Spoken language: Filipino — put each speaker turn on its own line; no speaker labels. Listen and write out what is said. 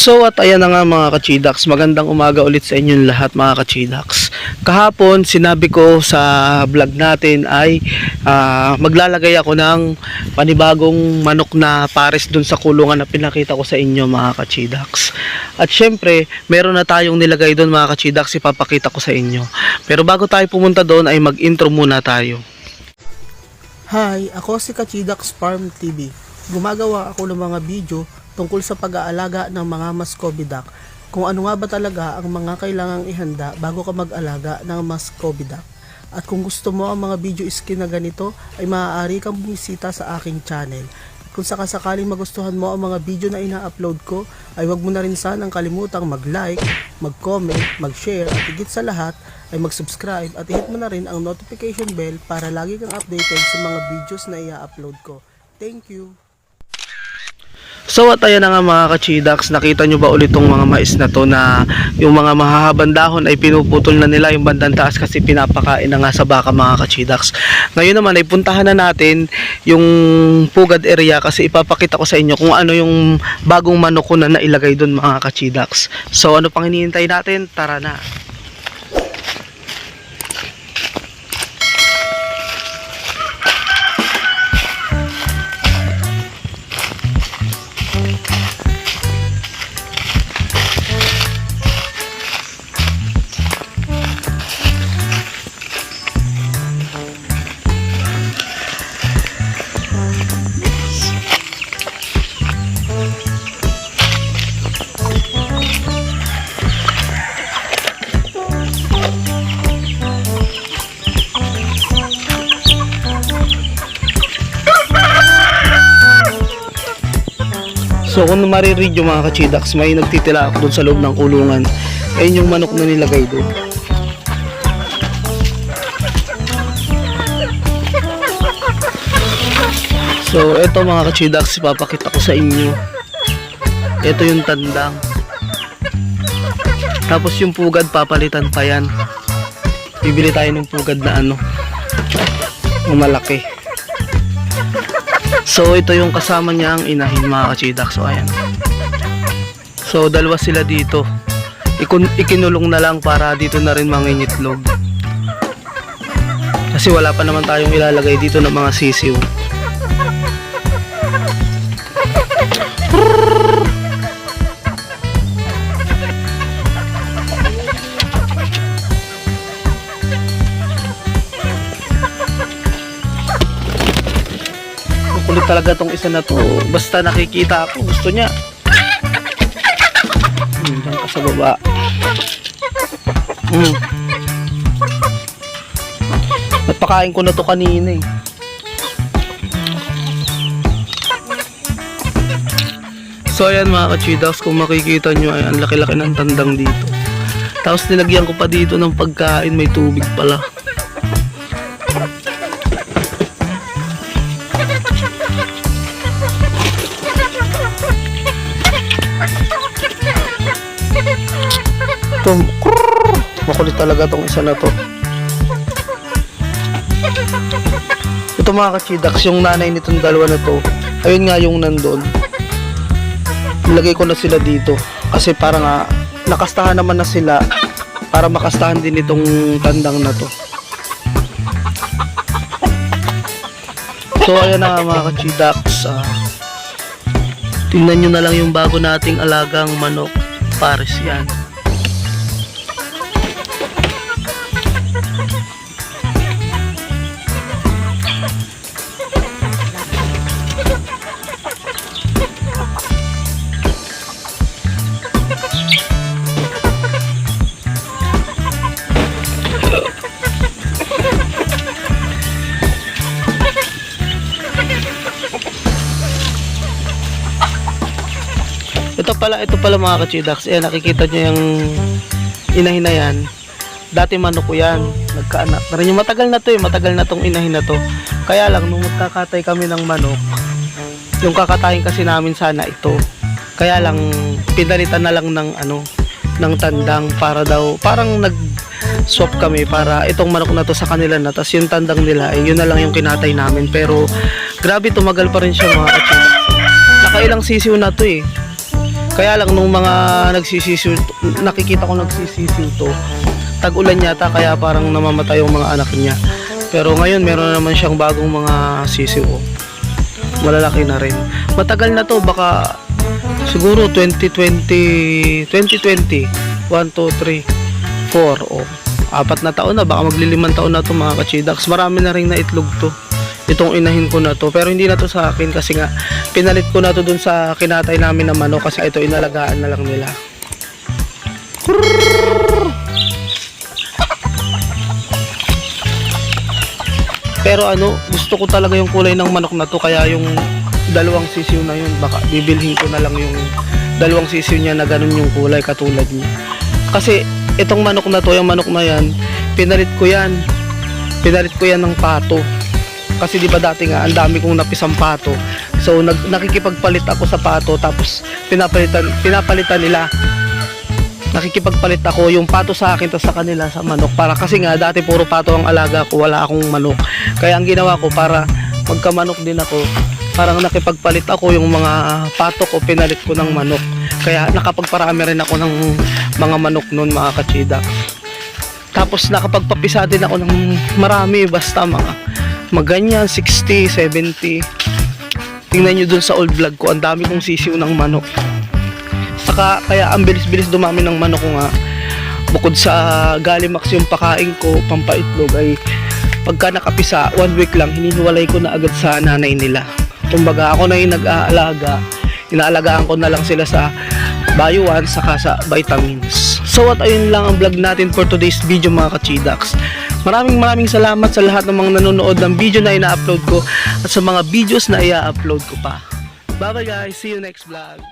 So at ayan na nga mga kachidaks, magandang umaga ulit sa inyong lahat mga kachidaks. Kahapon sinabi ko sa vlog natin ay maglalagay ako ng panibagong manok na pares dun sa kulungan na pinakita ko sa inyo mga kachidaks. At syempre meron na tayong nilagay dun mga kachidaks, ipapakita ko sa inyo. Pero bago tayo pumunta doon ay mag-intro muna tayo.
Hi, ako si Kachidaks Farm TV. Gumagawa ako ng mga video tungkol sa pag-aalaga ng mga Muscovy duck. Kung ano nga ba talaga ang mga kailangang ihanda bago ka mag-alaga ng Muscovy duck. At kung gusto mo ang mga video skin na ganito, ay maaari kang bumisita sa aking channel. Kung sakasakaling magustuhan mo ang mga video na ina-upload ko, ay huwag mo na rin sanang kalimutang mag-like, mag-comment, mag-share, at higit sa lahat ay mag-subscribe at i-hit mo na rin ang notification bell para lagi kang updated sa mga videos na i-upload ko. Thank you!
So at ayan na nga mga kachidaks, nakita nyo ba ulit tong mga mais na to na yung mga mahahabang dahon ay pinuputol na nila yung bandang taas kasi pinapakain na nga sa baka mga kachidaks. Ngayon naman ay puntahan na natin yung pugad area kasi ipapakita ko sa inyo kung ano yung bagong manok ko na nailagay dun mga kachidaks. So ano pang hinihintay natin? Tara na! So kung mariread yung mga kachidaks, may nagtitila ako dun sa loob ng kulungan. Ayun yung manok na nilagay dun. So eto mga kachidaks, ipapakita ko sa inyo. Ito yung tandang. Tapos yung pugad, papalitan pa yan. Bibili tayo ng pugad na ano, malaki. So ito yung kasama niya ang inahin mga kachidaks. So ayan. So dalawa sila dito. Ikinulong na lang para dito na rin mangingitlog. Kasi wala pa naman tayong ilalagay dito ng mga sisiw. Kulit talaga tong isa na to. Basta nakikita ako, gusto niya. Diyan ka sa baba. Napakain ko na to kanina eh. So ayan mga kachidaks, kung makikita nyo ay ang laki-laki ng tandang dito. Tapos nilagyan ko pa dito ng pagkain, may tubig pala. Makulit talaga tong isa na to. Ito mga kachidaks, yung nanay nitong dalawa na to, ayun nga yung nandun. Nilagay ko na sila dito kasi para nga nakastahan naman na sila para makastahan din itong tandang na to. So ayan na nga mga kachidaks, tingnan nyo na lang yung bago nating alagang manok pares yan. Ito pala mga kachidaks, nakikita nyo yung inahin na yan. Dati manok ko yan, nagkaanak na rin yung matagal na to matagal na tong inahin na to. Kaya lang nung magkakatay kami ng manok, yung kakatayin kasi namin sana ito. Kaya lang pinalitan na lang ng ng tandang para daw parang nag-swap kami para itong manok na to sa kanila na, tas yung tandang nila yun na lang yung kinatay namin. Pero grabe, tumagal pa rin siya mga kachidaks. Nakailang sisiw na to Kaya lang nung mga nagsisisiw, nakikita ko nagsisisiw to, tag-ulan yata kaya parang namamatay yung mga anak niya. Pero ngayon meron naman siyang bagong mga sisiw. Oh. Malalaki na rin. Matagal na to, baka siguro 2020, 1, 2, 3, 4. Oh. 4 na taon na, baka magli-5 taon na to mga kachidax. Marami na rin na itlog to. Itong inahin ko na to, pero hindi na to sa akin kasi nga pinalit ko na to dun sa kinatay namin na manok kasi ito inalagaan na lang nila. Pero ano, gusto ko talaga yung kulay ng manok na to, kaya yung dalawang sisiw na yun, baka bibilhin ko na lang yung dalawang sisiw niya na ganun yung kulay katulad niya. Kasi itong manok na to, yung manok na yan, pinalit ko yan ng pato. Kasi di ba dati nga ang dami kong napisang pato. So nakikipagpalit ako sa pato, tapos pinapalitan nila. Nakikipagpalit ako yung pato sa akin tapos sa kanila sa manok, para kasi nga dati puro pato ang alaga ko, wala akong manok. Kaya ang ginawa ko para magkamanok din ako, parang nakipagpalit ako yung mga pato ko, pinalit ko ng manok. Kaya nakapagparami rin ako ng mga manok noon mga kachida. Tapos nakapagpapisa din ako ng marami, basta mga ganyan, 60, 70. Tingnan nyo dun sa old vlog ko, ang dami kong sisiw ng manok. Saka kaya ang bilis-bilis dumami ng manok ko nga, bukod sa Galimax yung pakain ko, pampaitlog, ay pagka nakapisa, 1 week lang, hinihiwalay ko na agad sa nanay nila. Kumbaga ako na yung nag-aalaga, inaalagaan ko na lang sila sa bayuan saka sa vitamins. So at ayun lang ang vlog natin for today's video mga kachidax. Maraming salamat sa lahat ng mga nanonood ng video na ina-upload ko at sa mga videos na i-upload ko pa. Bye bye guys, see you next vlog.